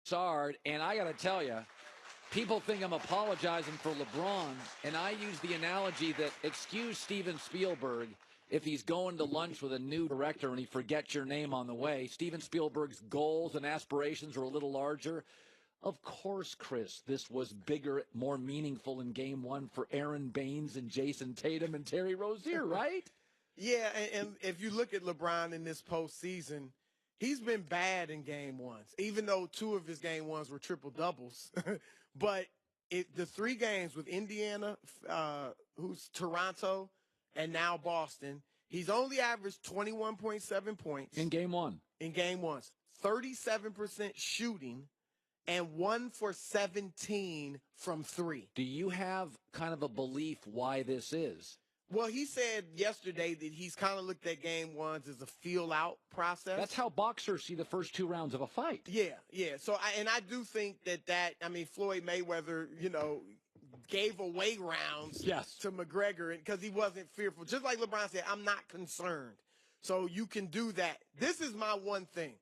Broussard, and I got to tell you, people think I'm apologizing for LeBron, and I use the analogy that excuse Steven Spielberg if he's going to lunch with a new director and he forgets your name on the way. Steven Spielberg's goals and aspirations are a little larger. Of course, Chris, this was bigger, more meaningful in Game 1 for Aaron Baines and Jayson Tatum and Terry Rozier, right? Yeah, and if you look at LeBron in this postseason, he's been bad in Game 1s, even though 2 of his Game 1s were triple-doubles. But the 3 games with Indiana, who's Toronto, and now Boston, he's only averaged 21.7 points. In Game 1. In Game 1s. 37% shooting and 1 for 17 from 3. Do you have kind of a belief why this is? Well, he said yesterday that he's kind of looked at Game 1s as a feel-out process. That's how boxers see the first 2 rounds of a fight. Yeah. So, I do think that Floyd Mayweather, gave away rounds to McGregor because he wasn't fearful. Just like LeBron said, I'm not concerned. So you can do that. This is my one thing.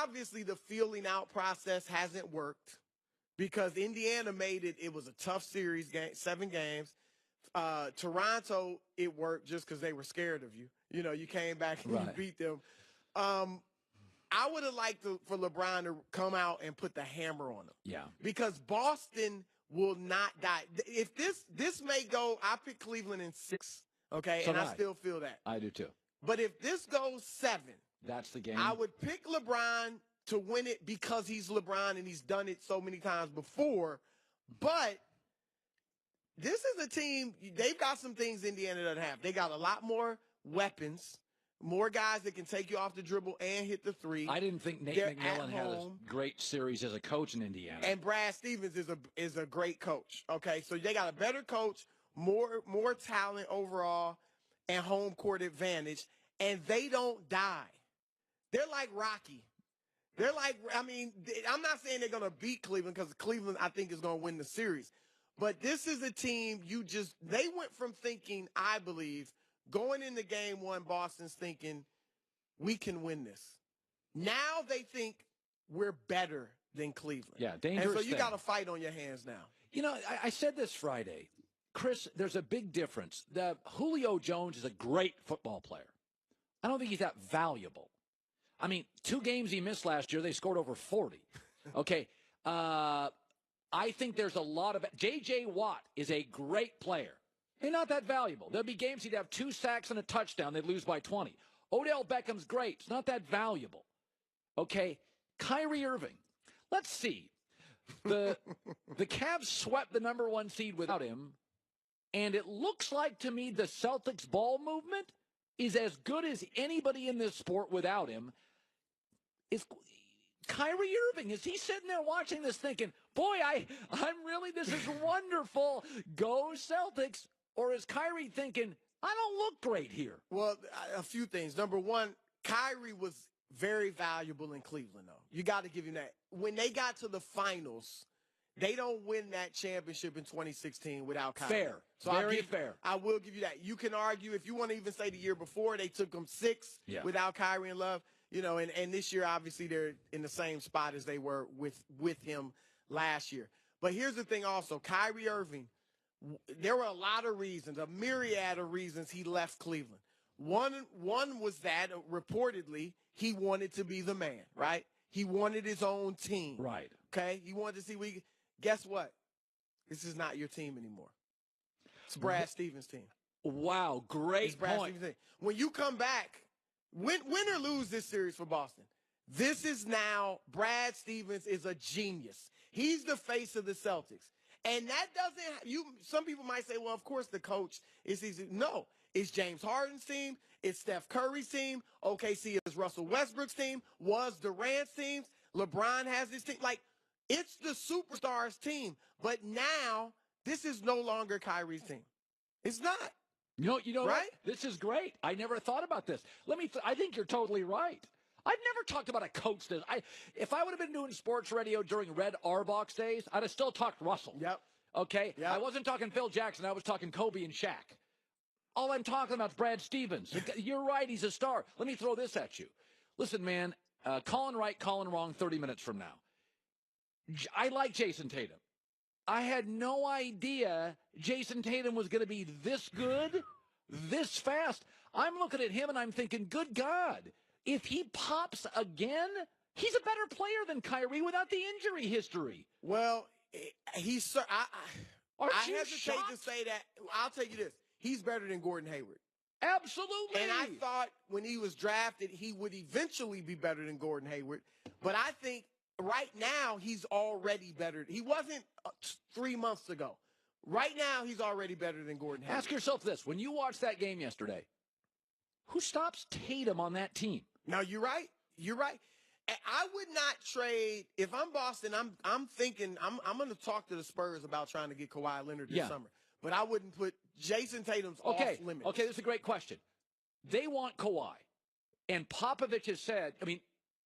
Obviously, the feeling out process hasn't worked because Indiana made it. It was a tough series, 7 games. Toronto, it worked just because they were scared of you. You came back and you beat them. I would have liked for LeBron to come out and put the hammer on them. Yeah. Because Boston will not die. If this may go, I pick Cleveland in 6, okay? So and I still feel that. I do too. But if this goes 7, that's the game. I would pick LeBron to win it because he's LeBron and he's done it so many times before. But this is a team, they've got some things Indiana doesn't have. They got a lot more weapons, more guys that can take you off the dribble and hit the 3. I didn't think Nate McMillan had a great series as a coach in Indiana. And Brad Stevens is a great coach. Okay, so they got a better coach, more talent overall, and home court advantage, and they don't die. They're like Rocky. They're like, I'm not saying they're going to beat Cleveland because Cleveland, I think, is going to win the series. But this is a team they went from thinking, I believe, going into Game 1, Boston's thinking, we can win this. Now they think we're better than Cleveland. Yeah, dangerous. And so you got a fight on your hands now. I said this Friday. Chris, there's a big difference. Julio Jones is a great football player. I don't think he's that valuable. 2 games he missed last year, they scored over 40. Okay. I think there's a lot of – J.J. Watt is a great player. He's not that valuable. There'll be games he'd have 2 sacks and a touchdown. They'd lose by 20. Odell Beckham's great. It's not that valuable. Okay, Kyrie Irving. Let's see. The Cavs swept the number 1 seed without him, and it looks like to me the Celtics ball movement is as good as anybody in this sport without him. Is Kyrie Irving, is he sitting there watching this thinking, boy, this is wonderful, go Celtics? Or is Kyrie thinking, I don't look great here? Well, a few things. Number one, Kyrie was very valuable in Cleveland, though. You got to give him that. When they got to the finals, they don't win that championship in 2016 without Kyrie. Fair. So very fair. I will give you that. You can argue, if you want to even say the year before, they took them 6 without Kyrie and Love. And this year, obviously, they're in the same spot as they were with him last year. But here's the thing also, Kyrie Irving, there were a lot of reasons, a myriad of reasons he left Cleveland. One was that, reportedly, he wanted to be the man, right? He wanted his own team. Right. Okay? He wanted to see guess what? This is not your team anymore. It's Brad Stevens' team. Wow, great point. When you come back, win or lose this series for Boston, this is now Brad Stevens is a genius. He's the face of the Celtics. And that some people might say, well, of course the coach is easy. No, it's James Harden's team. It's Steph Curry's team. OKC is Russell Westbrook's team. Was Durant's team. LeBron has his team. It's the superstars team. But now this is no longer Kyrie's team. It's not. You know right? What? This is great. I never thought about this. I think you're totally right. I've never talked about a coach if I would have been doing sports radio during Red Auerbach's days, I'd have still talked Russell. Yep. Okay? Yep. I wasn't talking Phil Jackson. I was talking Kobe and Shaq. All I'm talking about is Brad Stevens. You're right. He's a star. Let me throw this at you. Listen, man, calling right, calling wrong 30 minutes from now. I like Jayson Tatum. I had no idea Jayson Tatum was going to be this good, this fast. I'm looking at him and I'm thinking, good God, if he pops again, he's a better player than Kyrie without the injury history. Well, I hesitate shocked? to say that. I'll tell you this. He's better than Gordon Hayward. Absolutely. And I thought when he was drafted, he would eventually be better than Gordon Hayward. But I think right now he's already better. He wasn't 3 months ago. Right now he's already better than Gordon Hayward. Ask yourself this. When you watched that game yesterday, who stops Tatum on that team? No, you're right. You're right. I would not trade if I'm Boston. I'm thinking I'm going to talk to the Spurs about trying to get Kawhi Leonard this summer. But I wouldn't put Jayson Tatum's off limits. Okay, that's a great question. They want Kawhi, and Popovich has said. I mean,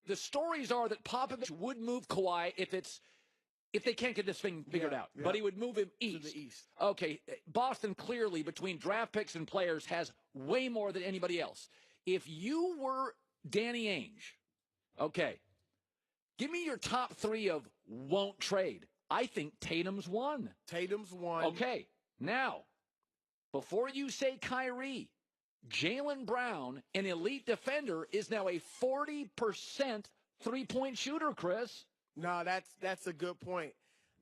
the stories are that Popovich would move Kawhi if they can't get this thing figured out. But he would move him east. To the east. Okay, Boston clearly between draft picks and players has way more than anybody else. If you were Danny Ainge, okay, give me your top 3 of won't trade. I think Tatum's one. Tatum's one. Okay, now, before you say Kyrie, Jaylen Brown, an elite defender, is now a 40% three-point shooter, Chris. No, that's a good point.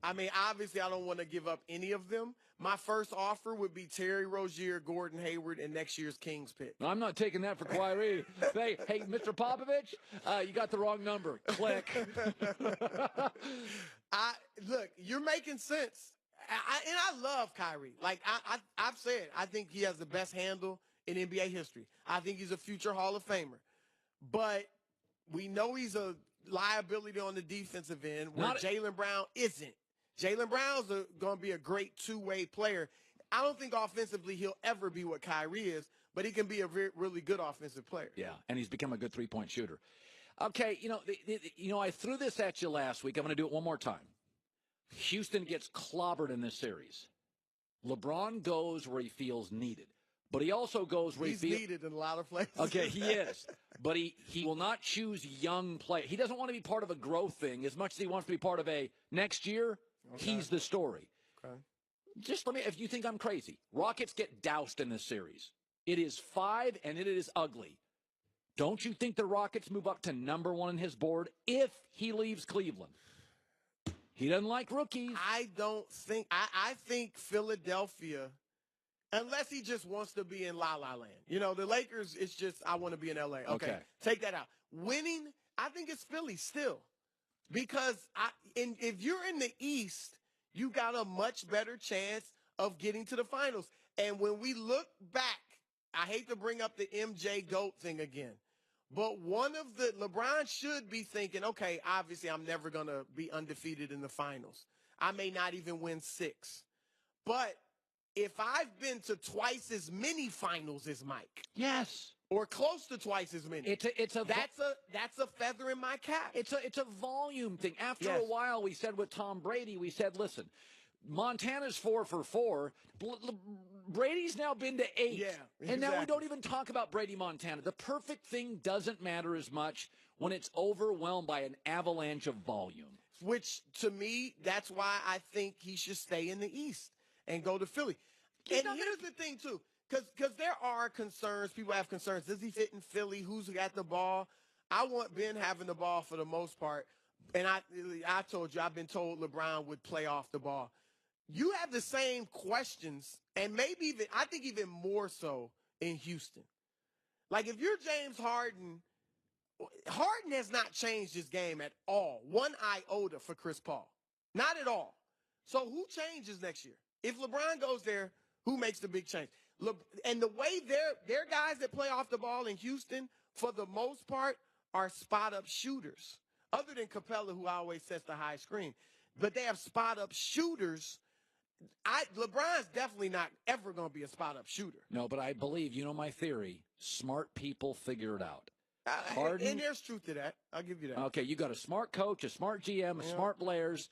I mean, obviously, I don't want to give up any of them. My first offer would be Terry Rozier, Gordon Hayward, and next year's Kings pick. No, I'm not taking that for Kyrie. hey, Mr. Popovich, you got the wrong number. Click. Look, you're making sense. And I love Kyrie. Like I've said, I think he has the best handle in NBA history. I think he's a future Hall of Famer. But we know he's a liability on the defensive end where Jaylen Brown isn't. Jaylen Brown's going to be a great two-way player. I don't think offensively he'll ever be what Kyrie is, but he can be a really good offensive player. Yeah, and he's become a good three-point shooter. Okay, I threw this at you last week. I'm going to do it one more time. Houston gets clobbered in this series. LeBron goes where he feels needed. But he also goes where he's needed in a lot of places. Okay, he is. But he will not choose young play. He doesn't want to be part of a growth thing as much as he wants to be part of a next year. Okay. He's the story. Okay. Just let me, if you think I'm crazy, Rockets get doused in this series. It is 5, and it is ugly. Don't you think the Rockets move up to number 1 on his board if he leaves Cleveland? He doesn't like rookies. I don't think – I think Philadelphia – unless he just wants to be in La La Land. You know, the Lakers, it's just, I want to be in L.A. Okay. Take that out. Winning, I think it's Philly still. Because if you're in the East, you got a much better chance of getting to the finals. And when we look back, I hate to bring up the MJ GOAT thing again, but LeBron should be thinking, okay, obviously I'm never going to be undefeated in the finals. I may not even win 6. But if I've been to twice as many finals as Mike, yes, or close to twice as many, that's a feather in my cap. It's a volume thing. After a while, we said with Tom Brady, we said, listen, Montana's 4 for 4. Brady's now been to 8. Yeah, exactly. And now we don't even talk about Brady Montana. The perfect thing doesn't matter as much when it's overwhelmed by an avalanche of volume. Which, to me, that's why I think he should stay in the East and go to Philly. And here's the thing, too, because there are concerns. People have concerns. Does he fit in Philly? Who's got the ball? I want Ben having the ball for the most part. And I told you, I've been told LeBron would play off the ball. You have the same questions, and maybe even, I think even more so in Houston. Like, if you're James Harden, Harden has not changed his game at all. 1 iota for Chris Paul. Not at all. So who changes next year? If LeBron goes there, who makes the big change? And the way their guys that play off the ball in Houston, for the most part, are spot-up shooters. Other than Capella, who always sets the high screen. But they have spot-up shooters. LeBron's definitely not ever going to be a spot-up shooter. No, but I believe, my theory, smart people figure it out. Harden, and there's truth to that. I'll give you that. Okay, you got a smart coach, a smart GM, smart players,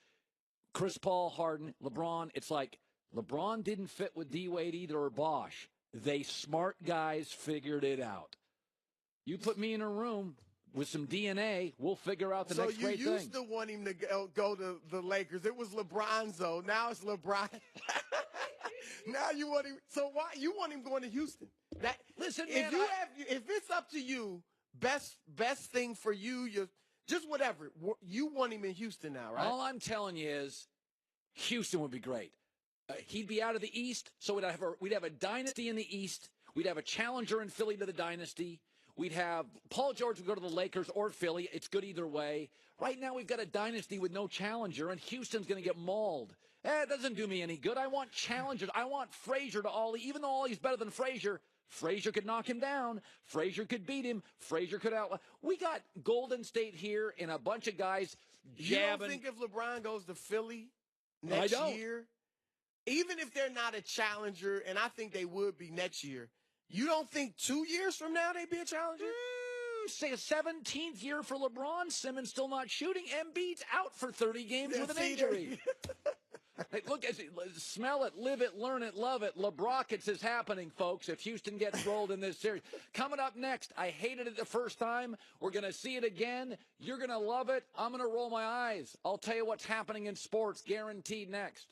Chris Paul, Harden, LeBron. It's like LeBron didn't fit with D-Wade either or Bosh. They smart guys figured it out. You put me in a room, with some DNA, we'll figure out the next great thing. So you used to want him to go to the Lakers. It was LeBron's, though. Now it's LeBron. Now you want him. So why you want him going to Houston? Listen, man, if it's up to you, best thing for you, just whatever. You want him in Houston now, right? All I'm telling you is Houston would be great. He'd be out of the East, so we'd have a dynasty in the East. We'd have a challenger in Philly to the dynasty. We'd have Paul George would go to the Lakers or Philly. It's good either way. Right now we've got a dynasty with no challenger, and Houston's going to get mauled. It doesn't do me any good. I want challengers. I want Frazier to Ollie. Even though Ollie's better than Frazier, Frazier could knock him down. Frazier could beat him. Frazier could out. We got Golden State here and a bunch of guys jabbing. You don't think if LeBron goes to Philly next year, even if they're not a challenger, and I think they would be next year, you don't think 2 years from now they'd be a challenger? Say a 17th year for LeBron. Simmons still not shooting. Embiid's out for 30 games with an injury. Hey, look, smell it, live it, learn it, love it. LeBrockets is happening, folks, if Houston gets rolled in this series. Coming up next, I hated it the first time. We're going to see it again. You're going to love it. I'm going to roll my eyes. I'll tell you what's happening in sports, guaranteed next.